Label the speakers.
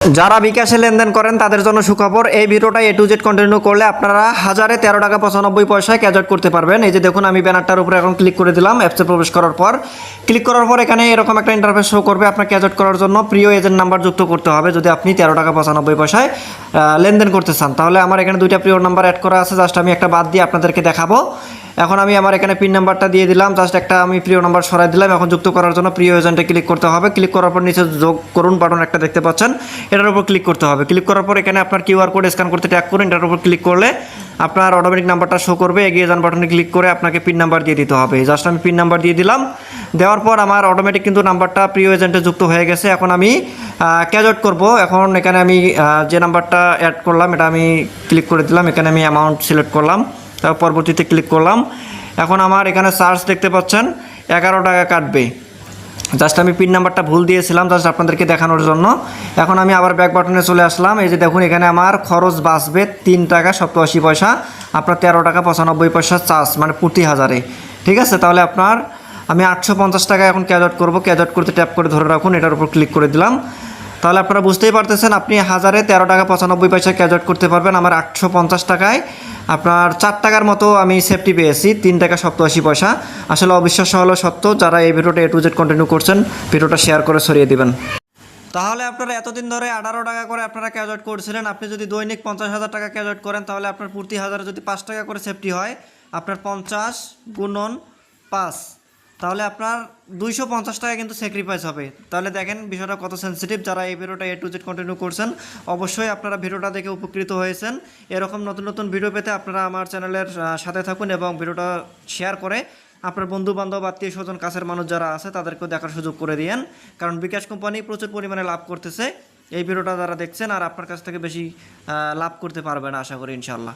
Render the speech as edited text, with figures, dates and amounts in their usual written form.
Speaker 1: যারা বিকাশে লেনদেন করেন তাদের জন্য সুখবর। এই ভিডিওটা A to Z কন্টিনিউ করলে আপনারা 1013 টাকা 95 পয়সায় ক্যাশ আউট করতে পারবেন। এই যে দেখুন, আমি ব্যানারটার উপরে এখন ক্লিক করে দিলাম। অ্যাপসে প্রবেশ করার পর এখানে এরকম একটা ইন্টারফেস শো করবে। আপনার ক্যাশ আউট করার জন্য প্রিয় এজেন্ট নাম্বার যুক্ত করতে হবে যদি আপনি 13 টাকা 95 পয়সায় লেনদেন করতে চান। তাহলে আমার এখানে দুইটা প্রিয় নাম্বার অ্যাড করা আছে, জাস্ট আমি একটা বাদ দিয়ে আপনাদেরকে দেখাবো। এখন আমি আমার এখানে পিন নাম্বারটা দিয়ে দিলাম, জাস্ট একটা আমি প্রিয় নাম্বার সরাই দিলাম। এখন যুক্ত করার জন্য প্রিয় এজেন্টে ক্লিক করতে হবে। ক্লিক করার পর নিচে যোগ করুন বাটন একটা দেখতে পাচ্ছেন, এটার উপর ক্লিক করতে হবে। ক্লিক করার পর এখানে আপনার কিউআর কোড স্ক্যান করতে ট্যাপ করুন, এটার উপর ক্লিক করলে আপনার অটোমেটিক নাম্বারটা শো করবে। এগিয়ে যান বাটনে ক্লিক করে আপনাকে পিন নাম্বার দিয়ে দিতে হবে। জাস্ট আমি পিন নাম্বার দিয়ে দিলাম। দেওয়ার পর আমার অটোমেটিক কিন্তু নাম্বারটা প্রিয় এজেন্টে যুক্ত হয়ে গেছে। এখন আমি ক্যাশ আউট করবো। এখন এখানে আমি যে নাম্বারটা অ্যাড করলাম এটা আমি ক্লিক করে দিলাম। এখানে আমি অ্যামাউন্ট সিলেক্ট করলাম, তারপর পরবর্তীতে ক্লিক করলাম। এখন আমার এখানে চার্জ দেখতে পাচ্ছেন 11 টাকা কাটবে। জাস্ট আমি পিন নাম্বারটা ভুল দিয়েছিলাম জাস্ট আপনাদেরকে দেখানোর জন্য। এখন আমি আবার ব্যাক বাটনে চলে আসলাম। এই যে দেখুন, এখানে আমার খরচ বাঁচবে 3 টাকা 87 পয়সা। আপনার 13 টাকা 95 পয়সা চার্জ, মানে প্রতি হাজারে। ঠিক আছে, তাহলে আপনার আমি 850 টাকা এখন ক্যাশ আউট করবো। ক্যাশ আউট করতে ট্যাপ করে ধরে রাখুন, এটার উপর ক্লিক করে দিলাম। তাহলে আপনারা বুঝতেই পারতেছেন আপনি 13 টাকা 95 পয়সা ক্যাশ আউট করতে পারবেন। আমার 850 টাকায় আপনার 4 টাকার মতো আমি সেফটি পেয়েছি, 3 টাকা 87 পয়সা। আসলে অবিশ্বাস্য হলো সত্য। যারা এই ভিডিওটা A to Z কন্টিনিউ করছেন, ভিডিওটা শেয়ার করে ছড়িয়ে দিবেন। তাহলে আপনারা এতদিন ধরে 18 টাকা করে আপনারা ক্যাশ আউট করছিলেন। আপনি যদি দৈনিক 50,000 টাকা ক্যাশ আউট করেন, তাহলে আপনার প্রতি হাজারে যদি 5 টাকা করে সেফটি হয়, আপনার 50 গুণন 5, তাহলে আপনার 250 টাকা কিন্তু স্যাক্রিফাইস হবে। তাহলে দেখেন বিষয়টা কত সেন্সিটিভ। যারা এই ভিডিওটা A to Z কন্টিনিউ করছেন, অবশ্যই আপনারা ভিডিওটা দেখে উপকৃত হয়েছেন। এরকম নতুন নতুন ভিডিও পেতে আপনারা আমার চ্যানেলের সাথে থাকুন এবং ভিডিওটা শেয়ার করে আপনার বন্ধু বান্ধব আত্মীয় স্বজন কাছের মানুষ যারা আছে তাদেরকেও দেখার সুযোগ করে দিয়েন। কারণ বিকাশ কোম্পানি প্রচুর পরিমাণে লাভ করতেছে। এই ভিডিওটা যারা দেখছেন আর আপনার কাছ থেকে বেশি লাভ করতে পারবেন আশা করি ইনশাআল্লাহ।